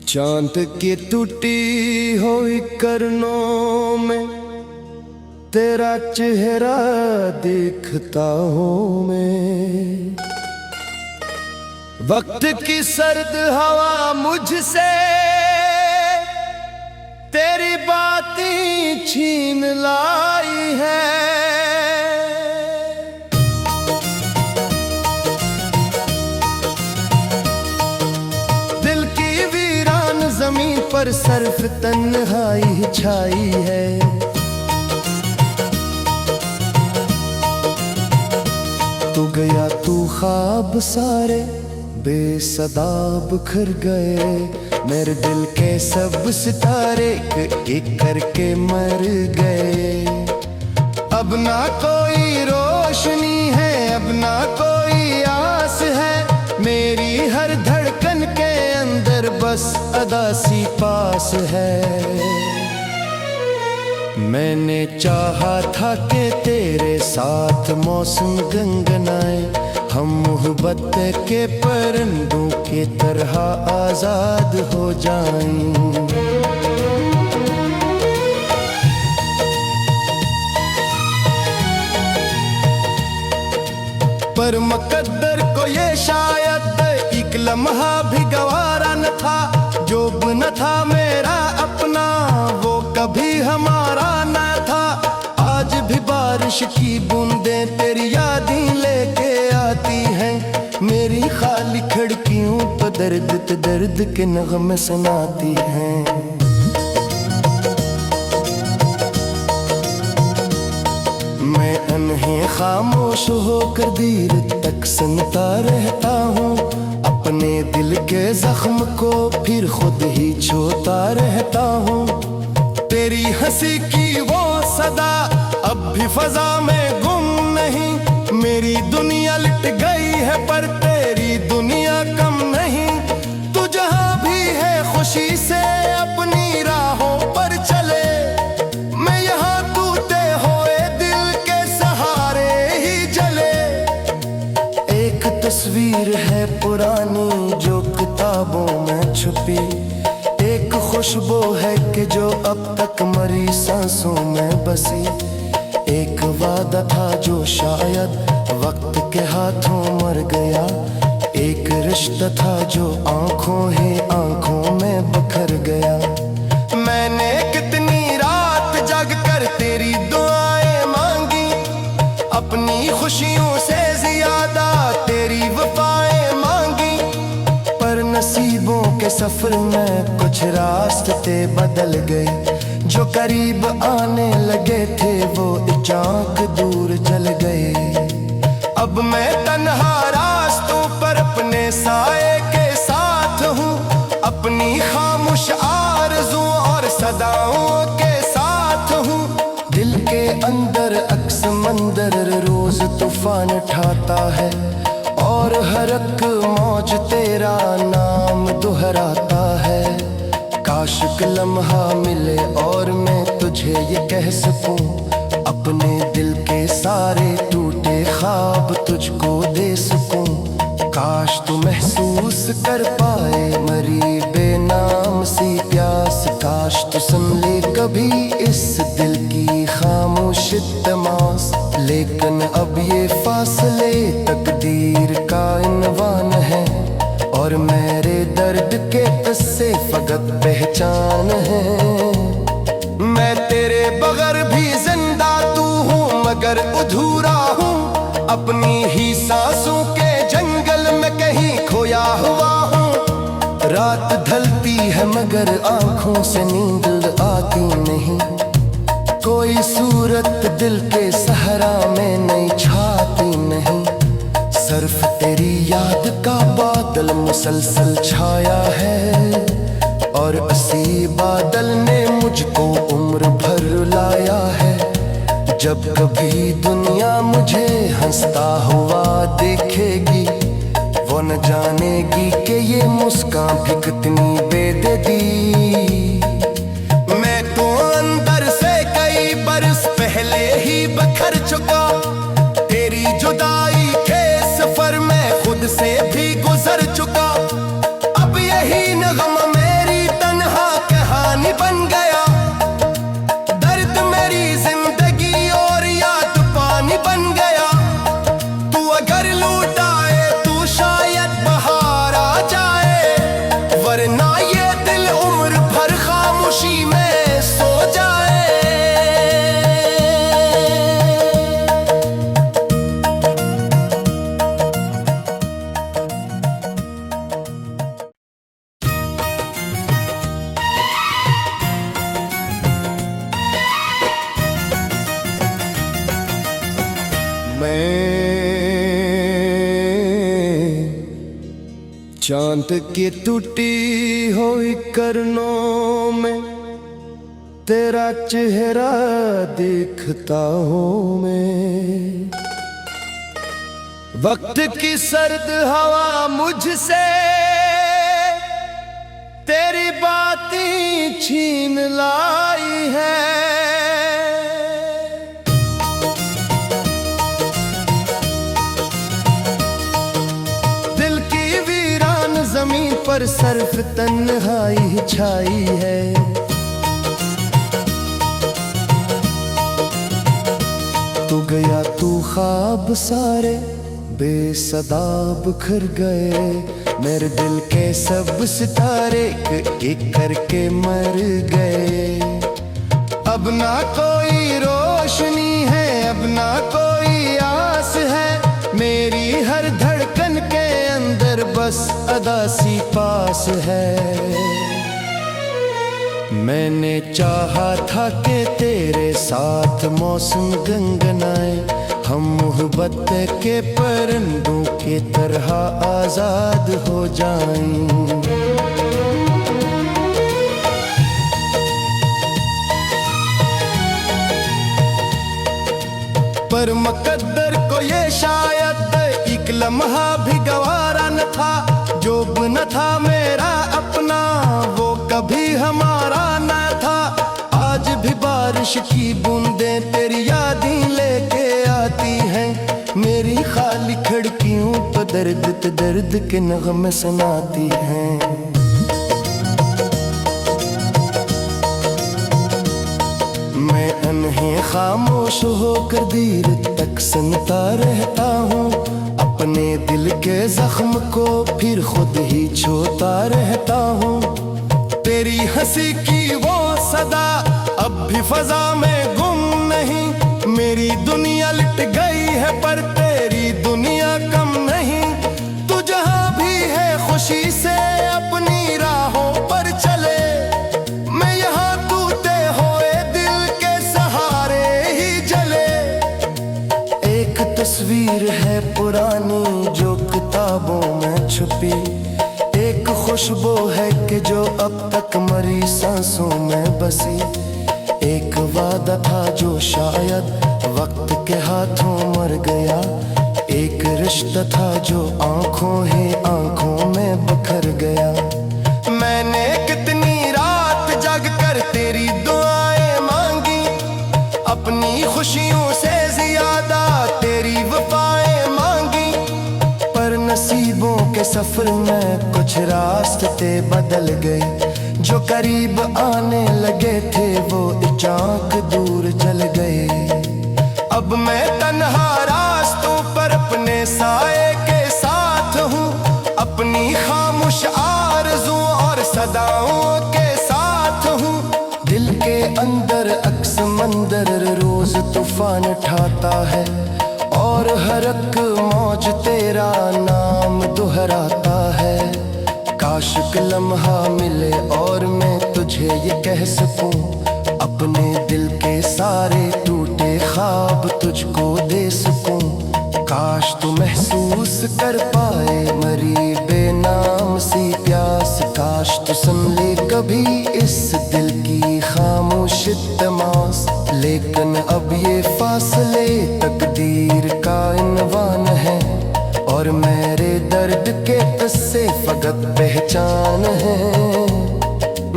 चांद की टूटी हुई करनों में तेरा चेहरा देखता हूँ मैं। वक्त की सर्द हवा मुझसे तेरी बातें छीन लाई है। दिल की वीरान जमीन पर सिर्फ तन्हाई छाई है। तू गया तू ख्वाब सारे बेसदा बिखर गए। मेरे दिल के सब सितारे एक करके मर गए। अब ना कोई रोशनी है, अब ना कोई आस है। मेरी हर धड़कन के अंदर बस अदासी पास है। मैंने चाहा था कि तेरे साथ मौसम गनगनाए। हम मोहब्बत के परिंदों की तरह आजाद हो जाएं। पर मुकद्दर को ये शायद एक लम्हा भी गवारा न था। जो न था मेरा अपना वो कभी हमारा न था। आज भी बारिश की बूंदें तेरी यादें लेके आती हैं। मेरी खाली खिड़कियों पर दर्द के नगमे सुनाती हैं। मैं अनहे खामोश होकर देर तक सुनता रहता हूँ। अपने दिल के जख्म को फिर खुद ही छूता रहता हूँ। तेरी हंसी की वो सदा अब भी फजा में गुम नहीं। मेरी दुनिया लिट गई है पर तेरी दुनिया कम नहीं। तू जहाँ भी है खुशी से अपनी राहों पर चले। मैं यहाँ टूटे हुए दिल के सहारे ही जले। एक तस्वीर है पुरानी जो किताबों में छुपी। एक खुशबू है कि जो अब तक मरी सांसों में बसी। एक वादा था जो शायद वक्त के हाथों मर गया। एक रिश्ता था जो आंखों ही आंखों में बिखर गया। मैंने कितनी रात जाग कर तेरी दुआएं मांगी। अपनी खुशियों से ज्यादा तेरी वफाएं मांगी। पर नसीबों के सफर में कुछ रास्ते बदल गए। जो करीब आने लगे थे वो अचानक दूर चल गए। अब मैं तन्हा रास्तों पर अपने साए के साथ हूँ। अपनी खामोश आरज़ू और सदाओं के साथ हूँ। दिल के अंदर अक्स मंदर रोज तूफान उठाता है। और हर एक मौज तेरा नाम दोहराता है। काश के लम्हा मिले और मैं तुझे ये कह सकूं। अपने दिल के सारे टूटे ख्वाब तुझको दे सकूं। काश तू महसूस कर पाए मरी बेनाम सी प्यास। काश तू सुन ले कभी इस दिल की खामोश तमास। लेकिन अब ये फासले तकदीर का इनवान है। और मेरे दर्द के किस्से फकत पहचान है। मैं तेरे बगैर भी जिंदा तू हूँ मगर अधूरा हूँ। अपनी ही सांसों के जंगल में कहीं खोया हुआ हूँ। रात ढलती है मगर आंखों से नींद आती नहीं। कोई सूरत दिल के सहरा में नहीं छाती नहीं। सिर्फ तेरी याद का बादल मुसलसल छाया है। और इसी बादल ने मुझको उम्र भर लाया है। जब कभी दुनिया मुझे हंसता हुआ देखेगी वो न जानेगी कि ये मुस्कान भी कितनी बेदर्दी। मैं तो अंदर से कई बरस पहले ही बिखर चुका। तेरी जुदाई के सफर में खुद से भी गुजर चुका। अब यही नगमा मेरी चांद की टूटी हुई करनों में तेरा चेहरा देखता हूँ मैं। वक्त की सर्द हवा मुझसे तेरी बातें छीन लाई है। दिल की वीरान जमीन पर सिर्फ तन्हाई छाई है। तू गया तू ख्वाब सारे बेसदा बिखर गए। मेरे दिल के सब सितारे एक करके मर गए। अब ना कोई रोशनी है, अब ना कोई आस है। मेरी हर धड़कन के अंदर बस अदासी पास है। मैंने चाहा था कि तेरे साथ मौसम गनगनाए। हम मोहब्बत के परिंदों की तरह आजाद हो जाएं। पर मुकद्दर को ये शायद एक लम्हा भी गवारा न था। जो भी न था मेरा अपना वो कभी हमारा न था। आज भी बारिश की बूंदें तेरी यादें लेके आती हैं। मेरी खाली खिड़कियों पर दर्द के नगमे सुनाती हैं। मैं अनहे खामोश होकर देर तक सुनता रहता हूँ। अपने दिल के जख्म को फिर खुद ही छूता रहता हूँ। तेरी हंसी की वो सदा अब भी फजा में गुम नहीं। मेरी दुनिया लिट गई है पर तेरी दुनिया कम नहीं। तू जहाँ भी है खुशी से अपनी राहों पर चले। मैं यहाँ टूटे हुए दिल के सहारे ही जले। एक तस्वीर है पुरानी जो किताबों में छुपी। एक खुशबू है कि जो अब तक मरी सांसों में बसी। एक वादा था जो शायद वक्त के हाथों मर गया। एक रिश्ता था जो आंखों ही आंखों में बिखर गया। मैंने कितनी रात जाग कर तेरी दुआएं मांगी। अपनी खुशियों से ज्यादा तेरी वफाएं मांगी। पर नसीबों के सफर में कुछ रास्ते बदल गए। जो करीब आने लगे थे वो अचानक दूर चल गए। अब मैं तन्हा रास्तों पर अपने साए के साथ हूँ। अपनी खामोश आरज़ू और सदाओं के साथ हूँ। दिल के अंदर अक्स मंदर रोज तूफान उठाता है। और हर एक मौज तेरा नाम दोहराता है। काश के लम्हा मिले और मैं तुझे ये कह सकूं। अपने दिल के सारे टूटे ख्वाब तुझको दे सकूं। काश तू महसूस कर पाए मरी बेनाम सी प्यास। काश तू सुन ले कभी इस दिल की खामोश तमास। लेकिन अब ये फासले तकदीर का इनवान है। और मेरे दर्द के किस्से फकत पहचान है।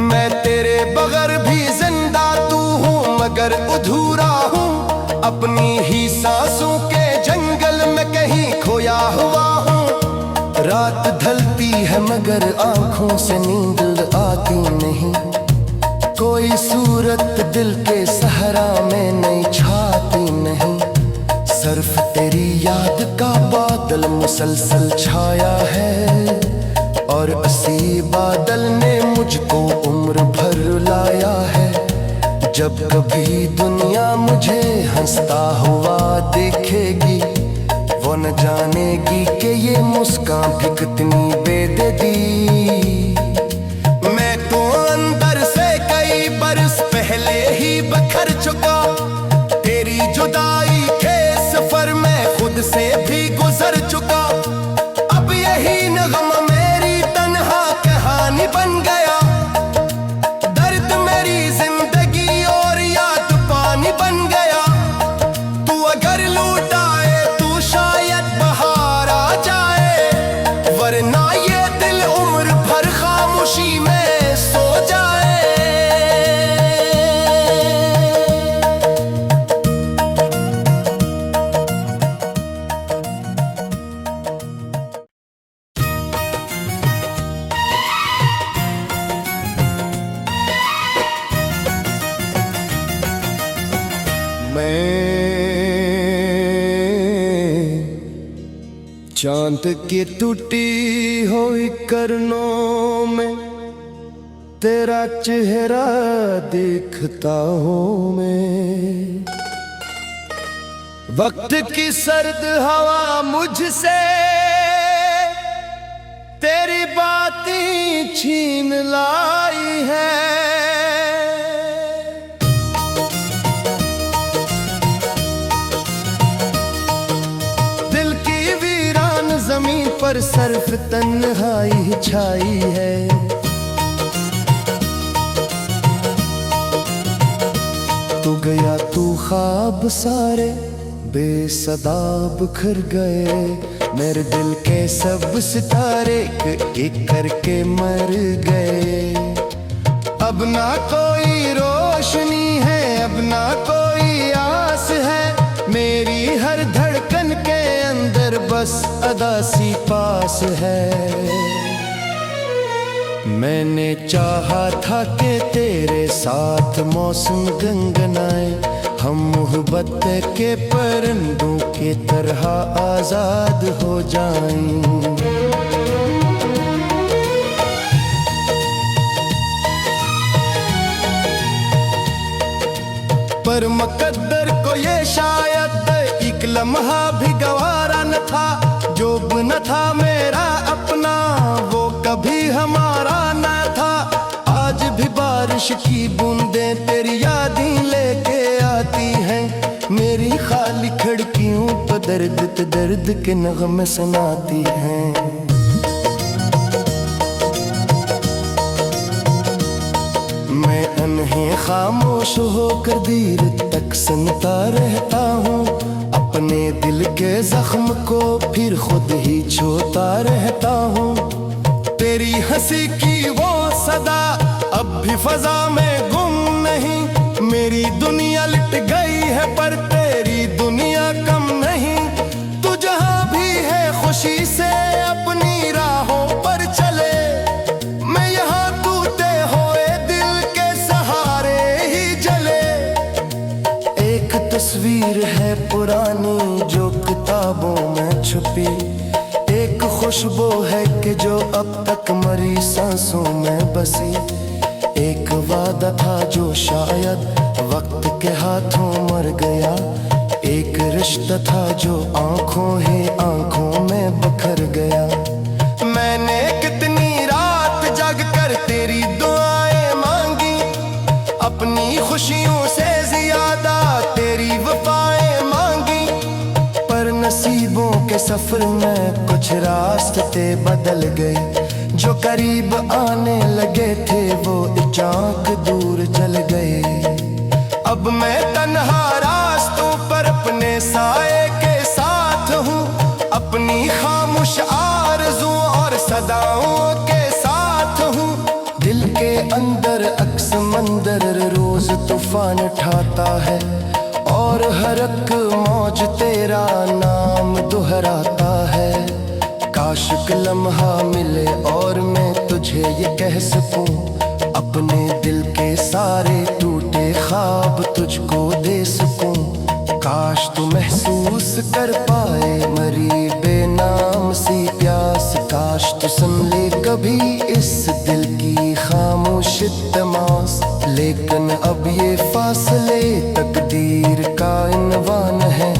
मैं तेरे बगैर भी जिंदा तू हूँ मगर अधूरा हूँ। अपनी ही सांसों के जंगल में कहीं खोया हुआ हूँ। रात ढलती है मगर आंखों से नींद आती नहीं। कोई सूरत दिल के सहरा में नहीं छाती नहीं। सिर्फ तेरी याद का बादल मुसलसल छाया है। और इसी बादल ने मुझको उम्र भर रुलाया है। जब कभी दुनिया मुझे हंसता हुआ देखेगी वो न जानेगी कि ये मुस्कान भी कितनी बेदर्दी। मैं तो अंदर से कई बरस पहले ही बखर चुका। तेरी जुदाई के सफर में खुद से भी गुजर चुका। अब यही नगमा मेरी चांद की टूटी हुई करनों में तेरा चेहरा देखता हूँ मैं। वक्त की सर्द हवा मुझसे तेरी बातें छीन लाई है। दिल की वीरान जमीन पर सिर्फ तन्हाई छाई है। तू गया तू ख्वाब सारे बेसदा बिखर गए। मेरे दिल के सब सितारे एक करके मर गए। अब ना कोई रोशनी है, अब ना कोई आस है। मेरी हर धड़कन के अंदर बस अदासी पास है। मैंने चाहा था कि तेरे साथ मौसम गनगनाए। हम मोहब्बत के परिंदों के तरह आजाद हो जाएं। पर मुकद्दर को ये शायद एक लम्हा भी गवारा न था। जो न था मेरा अपना वो कभी हमारा न था। आज भी बारिश की बूंदें तेरी यादें लेके आती हैं। मेरी खाली खिड़कियों पर दर्द के नगमे सुनाती हैं। मैं अनहे खामोश होकर देर तक सुनता रहता हूँ। अपने दिल के जख्म को फिर खुद ही छूता रहता हूँ। तेरी हंसी की वो सदा अब भी फजा में गुम नहीं। मेरी दुनिया लिट गई है पर तेरी दुनिया कम नहीं। तू जहाँ भी है खुशी से अपनी राहों पर चले। मैं यहाँ टूटे हुए दिल के सहारे ही जले। एक तस्वीर है पुरानी जो किताबों में छुपी। एक खुशबू है कि जो अब तक मरी सांसों में बसी। एक वादा था जो शायद वक्त के हाथों मर गया। एक रिश्ता था जो आंखों ही आंखों में बखर गया। मैंने कितनी रात जाग कर तेरी दुआएं मांगी। अपनी खुशियों से ज्यादा तेरी वफाएं मांगी। पर नसीबों के सफर में कुछ रास्ते बदल गए। जो करीब आने लगे थे वो अचानक दूर चल गए। अब मैं तन्हा रास्तों पर अपने साए के साथ हूँ। अपनी खामोश आरज़ू और सदाओं के साथ हूँ। दिल के अंदर अक्स मंदर रोज तूफान उठाता है। और हर एक मौज तेरा नाम दोहराता है। काश के लम्हा मिले और मैं तुझे ये कह सकूं। अपने दिल के सारे टूटे ख्वाब तुझको दे सकूं। काश तू महसूस कर पाए मरी बेनाम सी प्यास। काश तू सुन ले कभी इस दिल की खामोश तमास। लेकिन अब ये फासले तकदीर का इनवान है।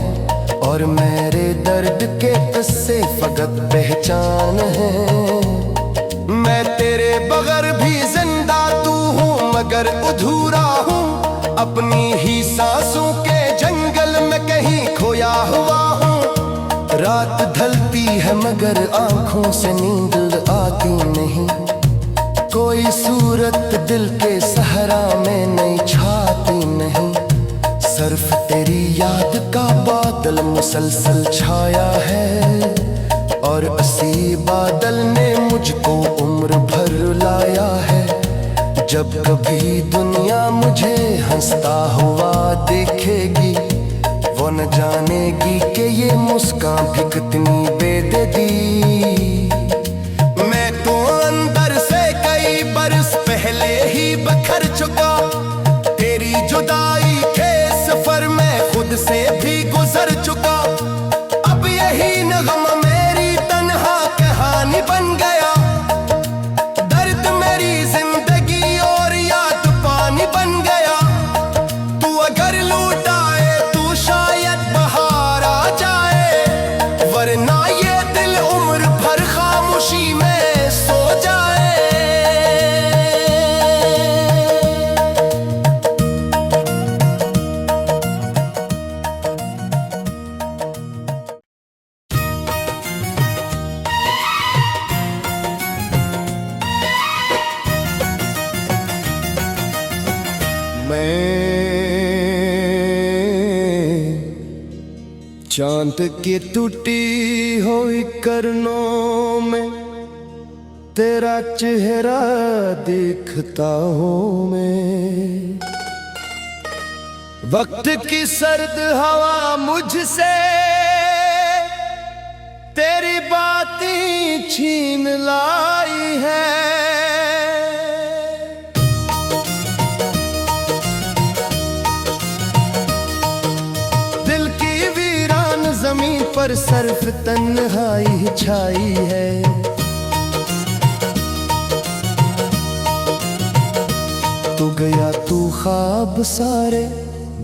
और मेरे दर्द के किस्से फकत पहचान है। मैं तेरे बगैर भी जिंदा तू हूँ मगर अधूरा हूँ। अपनी ही सांसों के जंगल में कहीं खोया हुआ हूँ। रात ढलती है मगर आंखों से नींद आती नहीं। कोई सूरत दिल के सहरा में नहीं छाती नहीं। सिर्फ तेरी याद का बादल मुसलसल छाया है। और इसी बादल ने मुझको उम्र भर लाया है। जब कभी दुनिया मुझे हंसता हुआ देखेगी वो न जानेगी कि ये मुस्कान भी कितनी बेदर्दी। मैं तो अंदर से कई बरस पहले ही बखर चुका। तेरी जुदाई के सफर में खुद से भी गुजर चुका। अब यही नगमा मेरी मैं चांद की टूटी हुई करनों में तेरा चेहरा देखता हूँ मैं। वक्त की सर्द हवा मुझसे तेरी बातें छीन लाई है। दिल की वीरान जमीन पर सिर्फ तन्हाई छाई है। तू गया तू ख्वाब सारे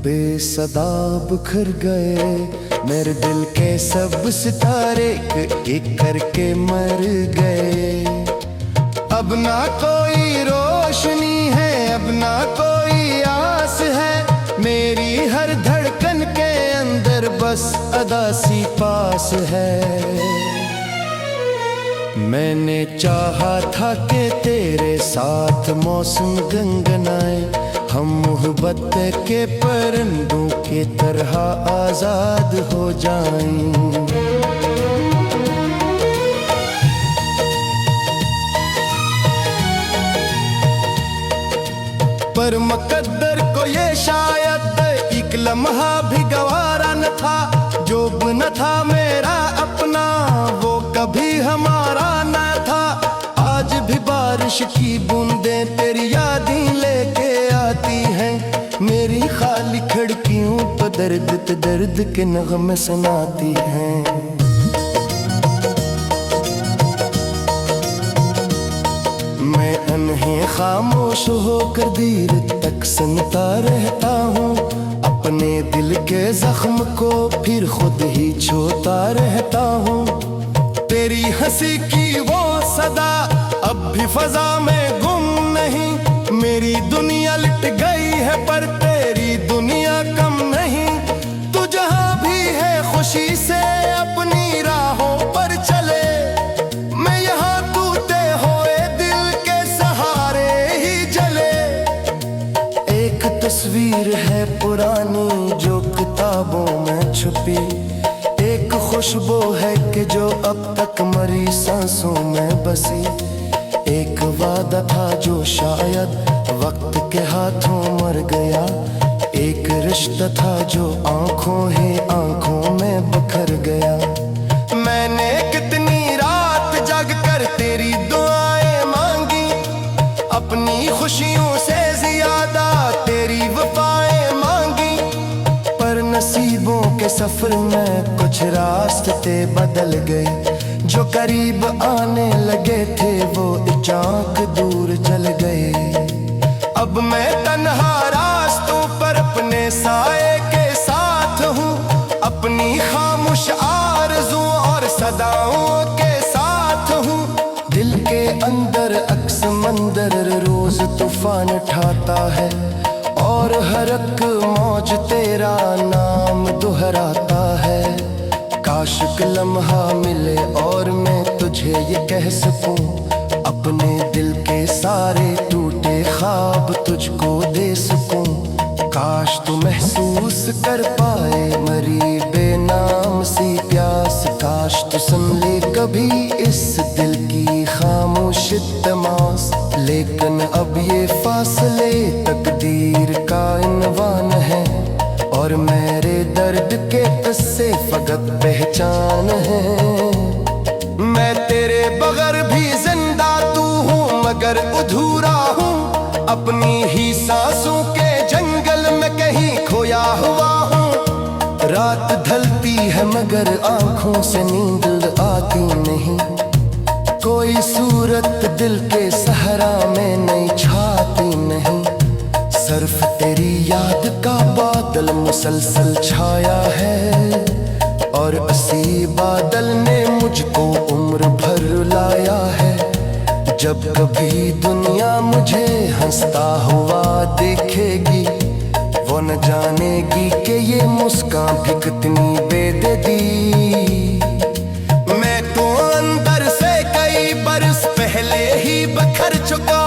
बेसदा बिखर गए। मेरे दिल के सब सितारे एक करके मर गए। अब ना कोई रोशनी है, अब ना कोई आस है। मेरी हर धड़कन के अंदर बस अदासी पास है। मैंने चाहा था कि तेरे साथ मौसम गनगनाए। हम मोहब्बत के परिंदों की तरह आजाद हो जाएं। पर मुकद्दर को ये शायद एक लम्हा भी गवारा न था। जो न था मेरा अपना वो कभी हमारा न था। आज भी बारिश की बूंदें तेरी यादें लेके आती हैं। मेरी खाली खिड़कियों पर दर्द के नगमे सुनाती हैं। मैं अनहे खामोश होकर देर तक सुनता रहता हूँ। अपने दिल के जख्म को फिर खुद ही छूता रहता हूँ। तेरी हंसी की वो सदा अब भी फजा में गुम नहीं। मेरी दुनिया लिट गई है पर तेरी दुनिया कम नहीं। तू जहाँ भी है खुशी से अपनी राहों पर चले। मैं यहाँ टूटे हुए दिल के सहारे ही जले। एक तस्वीर है पुरानी जो किताबों में छुपी। एक खुशबू है कि जो अब तक मरी सांसों में बसी। एक वादा था जो शायद वक्त के हाथों मर गया। एक रिश्ता था जो आंखों ही आंखों में बिखर गया। मैंने कितनी रात जाग कर तेरी दुआएं मांगी। अपनी खुशियों से ज्यादा तेरी वफाएं मांगी। पर नसीबों के सफर में कुछ रास्ते बदल गए। जो करीब आने लगे थे वो अचानक दूर चल गए। अब मैं तन्हा रास्तों पर अपने साए के साथ हूँ। अपनी खामोश आरज़ू और सदाओं के साथ हूँ। दिल के अंदर अक्स मंदर रोज तूफान उठाता है। और हर एक मौज तेरा नाम दोहराता है। काश एक लम्हा मिले और मैं तुझे ये कह सकूं। अपने दिल के सारे टूटे ख्वाब तुझको दे सकूं। काश तू महसूस कर पाए मरी बेनाम सी प्यास। काश तू सुन ले कभी इस दिल की खामोश तमास। लेकिन अब ये फासले तकदीर का इनवान है। और मेरे दर्द के किस्से फकत पहचान है। मैं तेरे बगैर भी जिंदा तू हूँ मगर अधूरा हूँ। अपनी ही सांसों के जंगल में कहीं खोया हुआ हूँ। रात ढलती है मगर आंखों से नींद आती नहीं। कोई सूरत दिल के सहरा में नहीं छाती नहीं। सिर्फ तेरी याद का बादल मुसलसल छाया है। और इसी बादल ने मुझको उम्र भर लाया है। जब कभी दुनिया मुझे हंसता हुआ देखेगी वो न जानेगी कि ये मुस्कान भी कितनी बेदर्दी। मैं तो अंदर से कई बरस पहले ही बिखर चुका